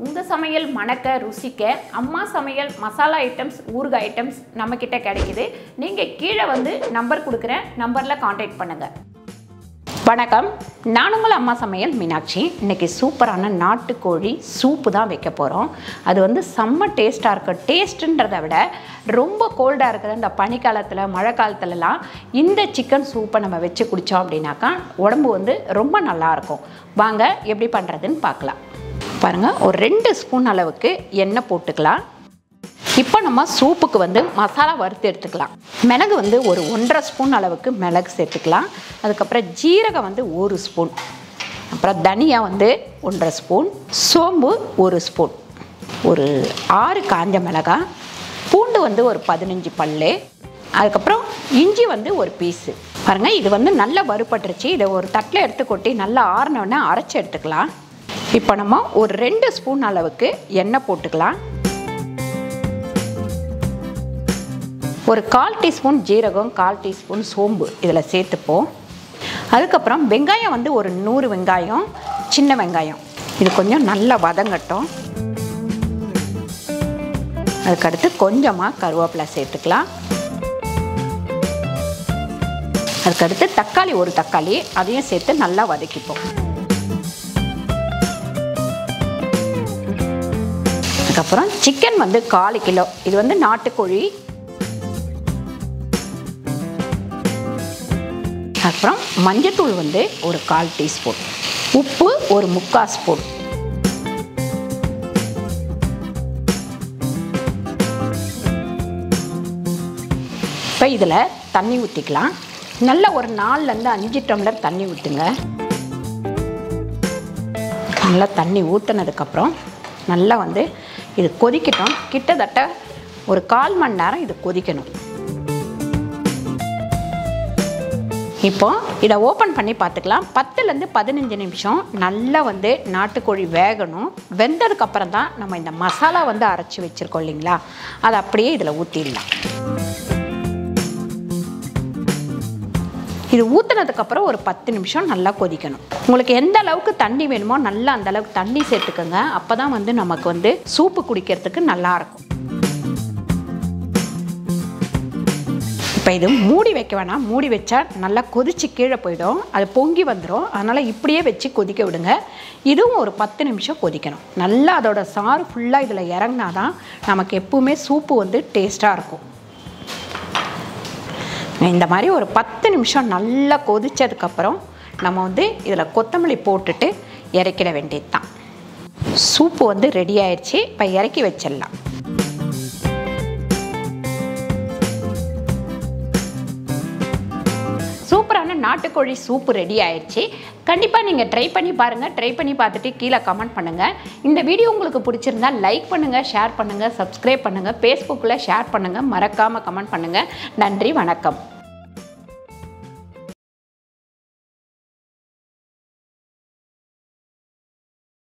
உங்கள் சமையல் மணக்க ருசிக்க அம்மா சமையல் மசாலா ஐட்டம்ஸ் ஊறுகாய் ஐட்டம்ஸ் நம்மக்கிட்ட கிடைக்குது. நீங்கள் கீழே வந்து நம்பர் கொடுக்குறேன், நம்பரில் காண்டாக்ட் பண்ணுங்கள். வணக்கம், நான் உங்கள் அம்மா சமையல் மீனாட்சி. இன்றைக்கி சூப்பரான நாட்டுக்கோழி சூப்பு தான் வைக்க போகிறோம். அது வந்து செம்ம டேஸ்ட்டாக இருக்கும். டேஸ்ட்டுன்றதை விட ரொம்ப கோல்டாக இருக்கிற இந்த பனிக்காலத்தில் மழை காலத்துலலாம் இந்த சிக்கன் சூப்பை நம்ம வச்சு குடித்தோம் அப்படின்னாக்கா உடம்பு வந்து ரொம்ப நல்லாயிருக்கும். வாங்க எப்படி பண்ணுறதுன்னு பார்க்கலாம். பாருங்கள், ஒரு 2 ஸ்பூன் அளவுக்கு எண்ணெய் போட்டுக்கலாம். இப்போ நம்ம சூப்புக்கு வந்து மசாலா வறுத்து எடுத்துக்கலாம். மிளகு வந்து ஒரு 1.5 ஸ்பூன் அளவுக்கு மிளகு சேர்த்துக்கலாம். அதுக்கப்புறம் ஜீரகம் வந்து 1 ஸ்பூன், அப்புறம் தனியா வந்து 1.5 ஸ்பூன், சோம்பு 1 ஸ்பூன், ஒரு 6 காஞ்ச மிளகாய், பூண்டு வந்து ஒரு 15 பல்லு, அதுக்கப்புறம் இஞ்சி வந்து ஒரு பீஸு. பாருங்கள், இது வந்து நல்லா வறுபட்டுருச்சு. இதை ஒரு தட்டில் எடுத்து கொட்டி நல்லா ஆறினோடனே அரைச்சி எடுத்துக்கலாம். இப்போ நம்ம ஒரு 2 ஸ்பூன் அளவுக்கு எண்ணெய் போட்டுக்கலாம். ஒரு 1/4 டீஸ்பூன் ஜீரகம், 1/4 டீஸ்பூன் சோம்பு இதில் சேர்த்துப்போம். அதுக்கப்புறம் வெங்காயம் வந்து ஒரு 100 வெங்காயம், சின்ன வெங்காயம், இது கொஞ்சம் நல்லா வதங்கட்டும். அதுக்கடுத்து கொஞ்சமாக கருவேப்பிலை சேர்த்துக்கலாம். அதுக்கடுத்து தக்காளி, ஒரு தக்காளி, அதையும் சேர்த்து நல்லா வதக்கிப்போம். அதுக்கப்புறம் சிக்கன் வந்து 1/4 கிலோ, இது வந்து நாட்டுக்கோழி. அப்புறம் மஞ்சத்தூள் வந்து ஒரு 1/4 டீஸ்பூன், உப்பு ஒரு 3/4 ஸ்பூன். இப்போ இதில் தண்ணி ஊற்றிக்கலாம். நல்லா ஒரு 4லேருந்து 5 டம்ளர் தண்ணி ஊற்றுங்க. நல்லா தண்ணி ஊற்றினதுக்கப்புறம் நல்லா வந்து இது கொதிக்கட்டும். கிட்டத்தட்ட ஒரு 1/4 மணி நேரம் இது கொதிக்கணும். இப்போ இதை ஓப்பன் பண்ணி பார்த்துக்கலாம். 10லேருந்து 15 நிமிஷம் நல்லா வந்து நாட்டுக்கோழி வேகணும். வெந்ததுக்கப்புறம் தான் நம்ம இந்த மசாலா வந்து அரைச்சி வச்சுருக்கோம் இல்லைங்களா, அதை அப்படியே இதில் ஊற்றிடலாம். இது ஊற்றினதுக்கப்புறம் ஒரு 10 நிமிஷம் நல்லா கொதிக்கணும். உங்களுக்கு எந்த அளவுக்கு தண்ணி வேணுமோ நல்லா அந்த அளவுக்கு தண்ணி சேர்த்துக்கோங்க. அப்போ தான் வந்து நமக்கு வந்து சூப்பு குடிக்கிறதுக்கு நல்லாயிருக்கும். இப்போ இது மூடி வைக்க வேணாம். மூடி வச்சா நல்லா கொதித்து கீழே போயிடும், அது பொங்கி வந்துடும். அதனால் இப்படியே வச்சு கொதிக்க விடுங்க. இதுவும் ஒரு 10 நிமிஷம் கொதிக்கணும். நல்லா அதோட சாறு ஃபுல்லாக இதில் இறங்கினா தான் நமக்கு எப்பவுமே சூப்பு வந்து டேஸ்ட்டாக இருக்கும். இந்த மாதிரி ஒரு 10 நிமிஷம் நல்லா கொதித்ததுக்கப்புறம் நம்ம வந்து இதில் கொத்தமல்லி போட்டுட்டு இறக்கிட வேண்டியது தான். சூப்பு வந்து ரெடி ஆயிடுச்சு. இப்போ இறக்கி வச்சிடலாம். சூப்பரான நாட்டுக்கோழி சூப்பு ரெடி ஆயிடுச்சு. கண்டிப்பாக நீங்கள் ட்ரை பண்ணி பாருங்கள். ட்ரை பண்ணி பார்த்துட்டு கீழே கமெண்ட் பண்ணுங்கள். இந்த வீடியோ உங்களுக்கு பிடிச்சிருந்தா லைக் பண்ணுங்கள், ஷேர் பண்ணுங்கள், சப்ஸ்கிரைப் பண்ணுங்கள், ஃபேஸ்புக்கில் ஷேர் பண்ணுங்கள், மறக்காமல் கமெண்ட் பண்ணுங்கள். நன்றி, வணக்கம்.